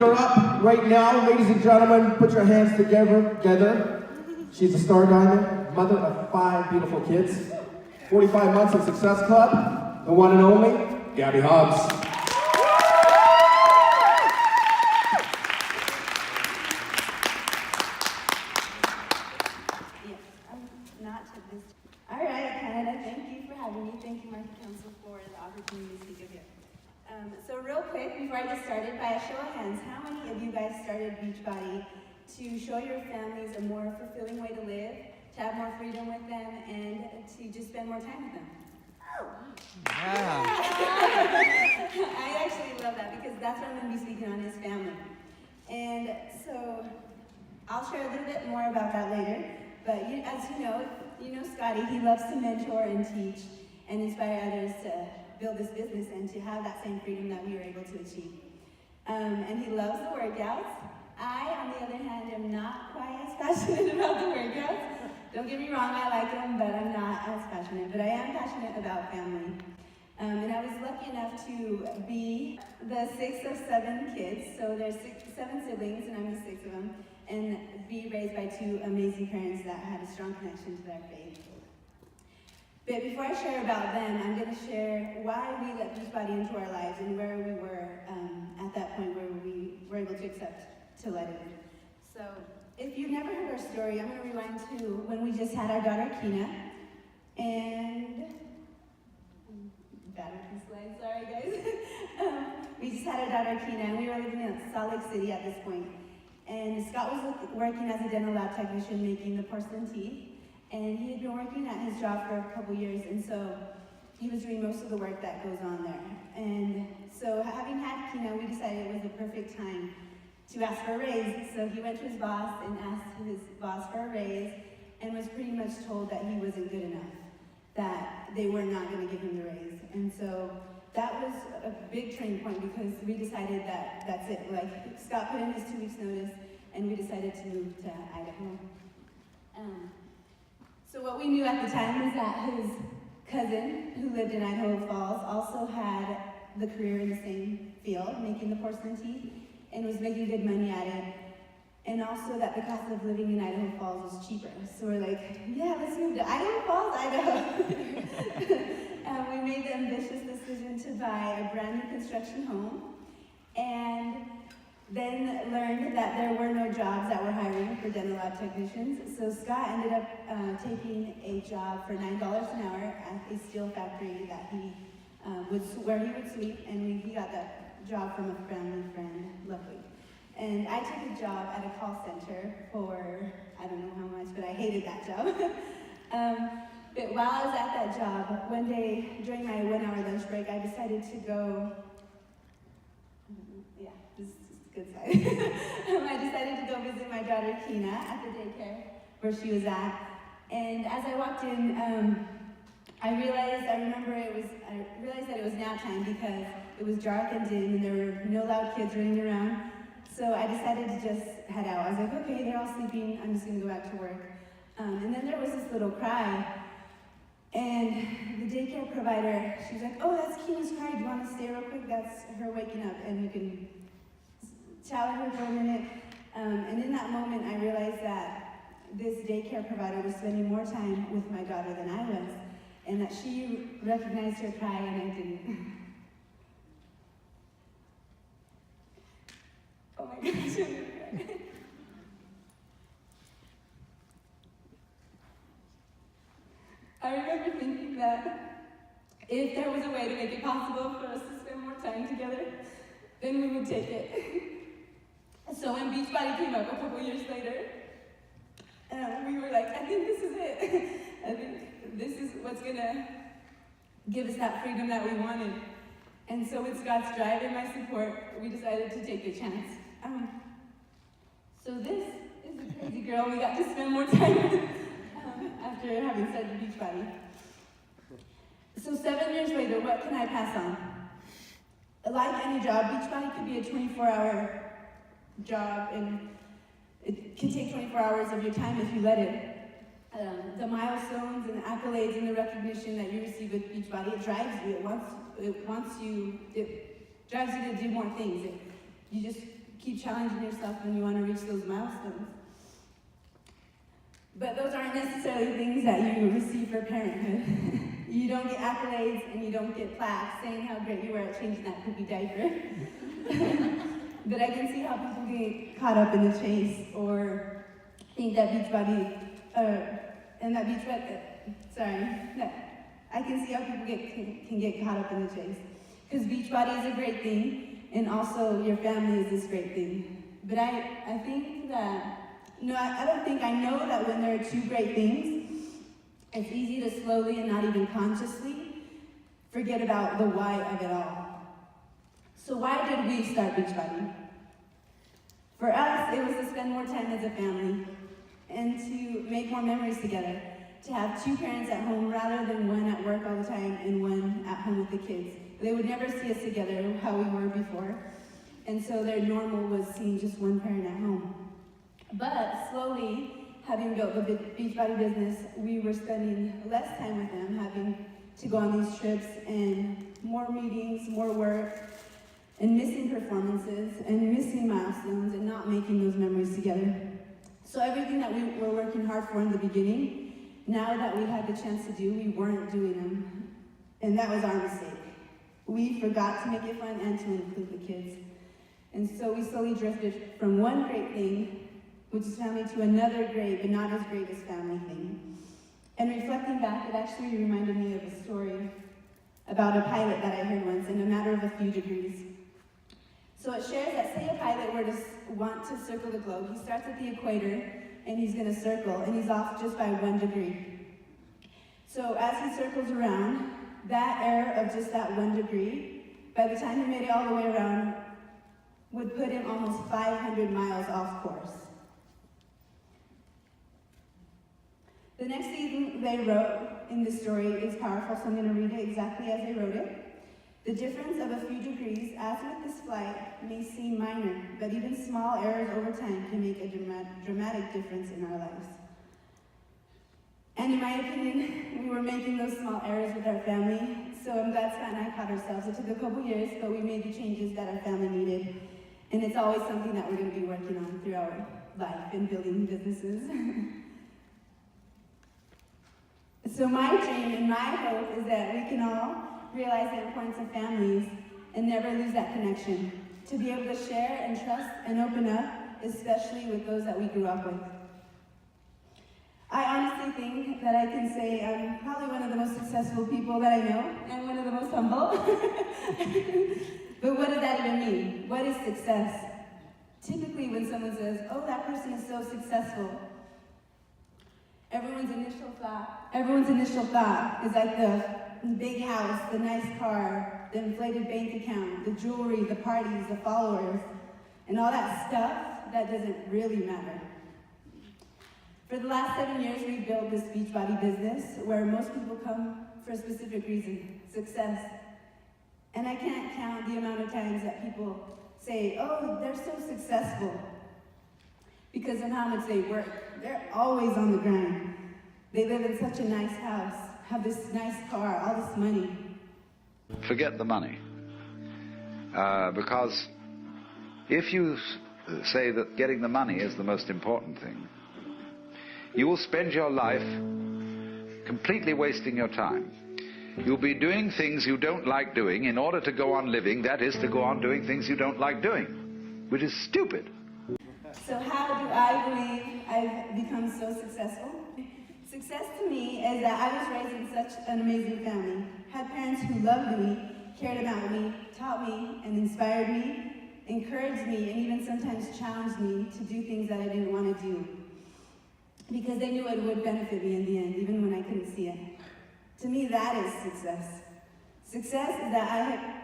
Her up right now, ladies and gentlemen, put your hands together. She's a star diamond, mother of 5 beautiful kids, 45 months of Success Club, the one and only, Gabby Hobbs. Alright, Canada, thank you for having me. Thank you, Market Council, for the opportunity to speak up here. So real quick, before I get started, by a show of hands, how many of you guys started Beachbody to show your families a more fulfilling way to live, to have more freedom with them, and to just spend more time with them? Yeah. I actually love that because that's what I'm going to be speaking on, is family. And so I'll share a little bit more about that later. But as you know Scotty, he loves to mentor and teach and inspire others to build this business and to have that same freedom that we were able to achieve. And he loves the workouts. I, on the other hand, am not quite as passionate about the workouts. Don't get me wrong, I like them, but I'm not as passionate. But I am passionate about family. And I was lucky enough to be the 6th of 7 kids. So there's 7 siblings, and I'm the 6th of them. And be raised by 2 amazing parents that had a strong connection to their faith. But before I share about them, I'm going to share why we let Beachbody into our lives and where we were at that point where we were able to accept to let it in. So if you've never heard our story, I'm going to rewind to when we just had our daughter Kina. And battery slide, sorry guys. We just had our daughter Kina, and we were living in Salt Lake City at this point. And Scott was working as a dental lab technician making the porcelain teeth. And he had been working at his job for a couple years, and so he was doing most of the work that goes on there. And so having had Kina, we decided it was the perfect time to ask for a raise. So he went to his boss and asked his boss for a raise and was pretty much told that he wasn't good enough, that they were not going to give him the raise. And so that was a big turning point because we decided that that's it. Like, Scott put in his 2 weeks notice and we decided to move to Idaho. So what we knew at the time was that his cousin, who lived in Idaho Falls, also had the career in the same field, making the porcelain teeth, and was making good money at it. And also that the cost of living in Idaho Falls was cheaper. So we're like, yeah, let's move to Idaho Falls, Idaho. We made the ambitious decision to buy a brand new construction home, and then learned that there were no jobs that were hiring for dental lab technicians. So Scott ended up taking a job for $9 an hour at a steel factory that where he would sweep, and he got that job from a family friend, luckily. And I took a job at a call center for, I don't know how much, but I hated that job. But while I was at that job, one day during my 1-hour lunch break, I decided to go, this is a good side. I decided to go visit my daughter Kina at the daycare where she was at. And as I walked in, I realized that it was nap time because it was dark and dim and there were no loud kids running around. So I decided to just head out. I was like, okay, they're all sleeping, I'm just gonna go back to work. And then there was this little cry. And the daycare provider, she was like, oh, that's Kina's cry, do you wanna stay real quick? That's her waking up, and you can chat with her for a minute. And in that moment, I realized that this daycare provider was spending more time with my daughter than I was, and that she recognized her cry and I didn't. Oh my gosh, I'm gonna cry. I remember thinking that if there was a way to make it possible for us to spend more time together, then we would take it. So when Beachbody came up a couple years later, we were like, I think this is it. I think this is what's gonna give us that freedom that we wanted. And so with Scott's drive and my support, we decided to take the chance. So this is the crazy girl we got to spend more time with after having started Beachbody. So 7 years later, what can I pass on? Like any job, Beachbody could be a 24-hour job, and it can take 24 hours of your time if you let it. The milestones and the accolades and the recognition that you receive with Beachbody, it drives you. It drives you to do more things. You just keep challenging yourself when you want to reach those milestones. But those aren't necessarily things that you receive for parenthood. You don't get accolades and you don't get plaques saying how great you were at changing that poopy diaper. But I can see how people get caught up in the chase or think that Beachbody, I can see how people can get caught up in the chase. Because Beachbody is a great thing, and also your family is this great thing. But I think that, no, I don't think I know that when there are two great things, it's easy to slowly and not even consciously forget about the why of it all. So why did we start Beachbody? For us, it was to spend more time as a family and to make more memories together, to have two parents at home rather than one at work all the time and one at home with the kids. They would never see us together how we were before, and so their normal was seeing just one parent at home. But slowly, having built the Beachbody business, we were spending less time with them, having to go on these trips and more meetings, more work, and missing performances, and missing milestones, and not making those memories together. So everything that we were working hard for in the beginning, now that we had the chance to do, we weren't doing them. And that was our mistake. We forgot to make it fun and to include the kids. And so we slowly drifted from one great thing, which is family, to another great, but not as great as family thing. And reflecting back, it actually reminded me of a story about a pilot that I heard once in a matter of a few degrees. So it shares that, say a pilot were to want to circle the globe, he starts at the equator and he's going to circle, and he's off just by 1 degree. So as he circles around, that error of just that 1 degree, by the time he made it all the way around, would put him almost 500 miles off course. The next thing they wrote in this story is powerful, so I'm going to read it exactly as they wrote it. The difference of a few degrees, as with this flight, may seem minor, but even small errors over time can make a dramatic difference in our lives. And in my opinion, we were making those small errors with our family, so I'm glad Scott and I caught ourselves. It took a couple years, but we made the changes that our family needed, and it's always something that we're going to be working on throughout life and building businesses. So my dream and my hope is that we can all realize the importance of families and never lose that connection, to be able to share and trust and open up, especially with those that we grew up with. I honestly think that I can say I'm probably one of the most successful people that I know, and one of the most humble. But what does that even mean? What is success? Typically when someone says, oh, that person is so successful, everyone's initial thought is like the big house, the nice car, the inflated bank account, the jewelry, the parties, the followers, and all that stuff that doesn't really matter. For the last 7 years, we've built this Beachbody business where most people come for a specific reason, success. And I can't count the amount of times that people say, oh, they're so successful because of how much they work. They're always on the grind. They live in such a nice house, have this nice car, all this money. Forget the money. Because if you say that getting the money is the most important thing, you will spend your life completely wasting your time. You'll be doing things you don't like doing in order to go on living, that is, to go on doing things you don't like doing, which is stupid. So how do I believe I've become so successful? Success to me is that I was raised in such an amazing family, had parents who loved me, cared about me, taught me, and inspired me, encouraged me, and even sometimes challenged me to do things that I didn't want to do, because they knew it would benefit me in the end, even when I couldn't see it. To me, that is success. Success is that I have...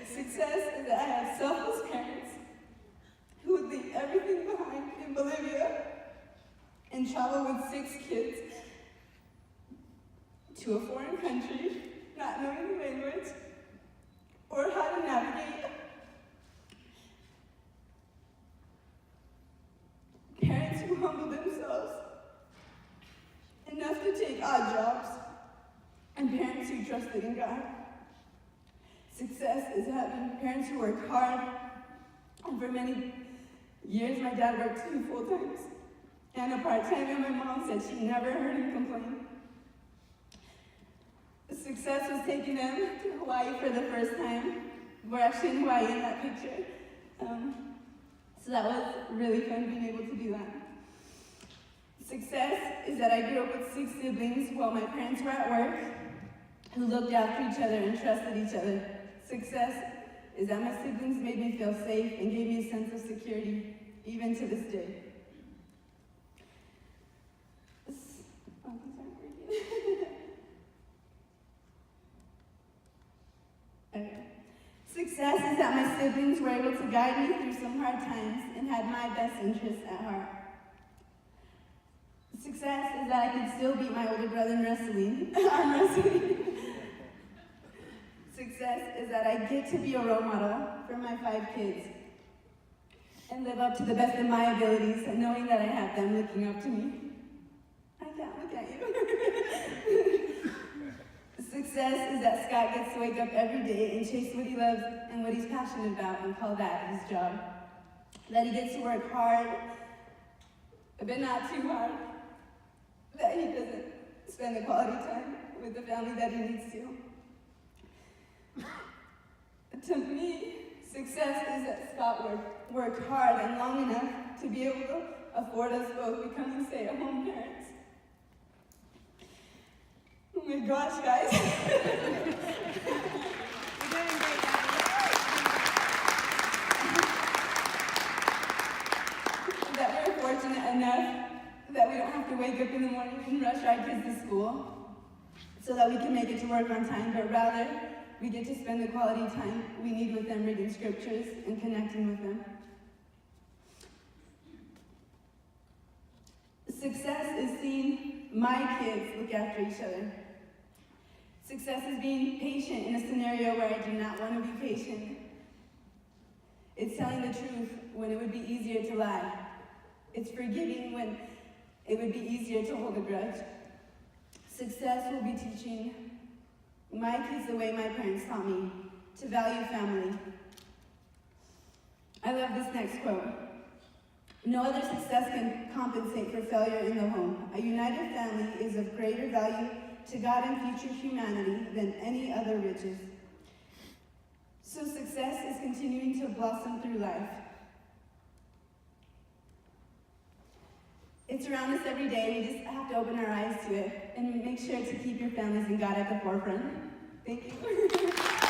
Success is that I have selfless parents who would leave everything behind in Bolivia and travel with 6 kids to a foreign country, not knowing the language or how to navigate. Parents who humble themselves odd jobs, and parents who trusted in God. Success is having parents who work hard, and for many years my dad worked 2 full-times and a part-time, and my mom said she never heard him complain. Success was taking them to Hawaii for the first time. We're actually in Hawaii in that picture. So that was really fun being able to do that. Success is that I grew up with 6 siblings while my parents were at work, who looked after each other and trusted each other. Success is that my siblings made me feel safe and gave me a sense of security, even to this day. Okay. Success is that my siblings were able to guide me through some hard times and had my best interests at heart. Success is that I can still beat my older brother in wrestling, arm wrestling. Success is that I get to be a role model for my 5 kids and live up to the best of my abilities, knowing that I have them looking up to me. I can't look at you. Success is that Scott gets to wake up every day and chase what he loves and what he's passionate about and call that his job. That he gets to work hard, but not too hard. That he doesn't spend the quality time with the family that he needs to. To me, success is that Scott worked hard and long enough to be able to afford us both becoming stay-at-home parents. Oh my gosh, guys. That we're fortunate enough that we don't have to wake up in the morning and rush our kids to school so that we can make it to work on time, but rather we get to spend the quality time we need with them reading scriptures and connecting with them. Success is seeing my kids look after each other. Success is being patient in a scenario where I do not want to be patient. It's telling the truth when it would be easier to lie. It's forgiving when it would be easier to hold a grudge. Success will be teaching my kids the way my parents taught me, to value family. I love this next quote. No other success can compensate for failure in the home. A united family is of greater value to God and future humanity than any other riches. So success is continuing to blossom through life. It's around us every day. We just have to open our eyes to it and make sure to keep your families and God at the forefront. Thank you.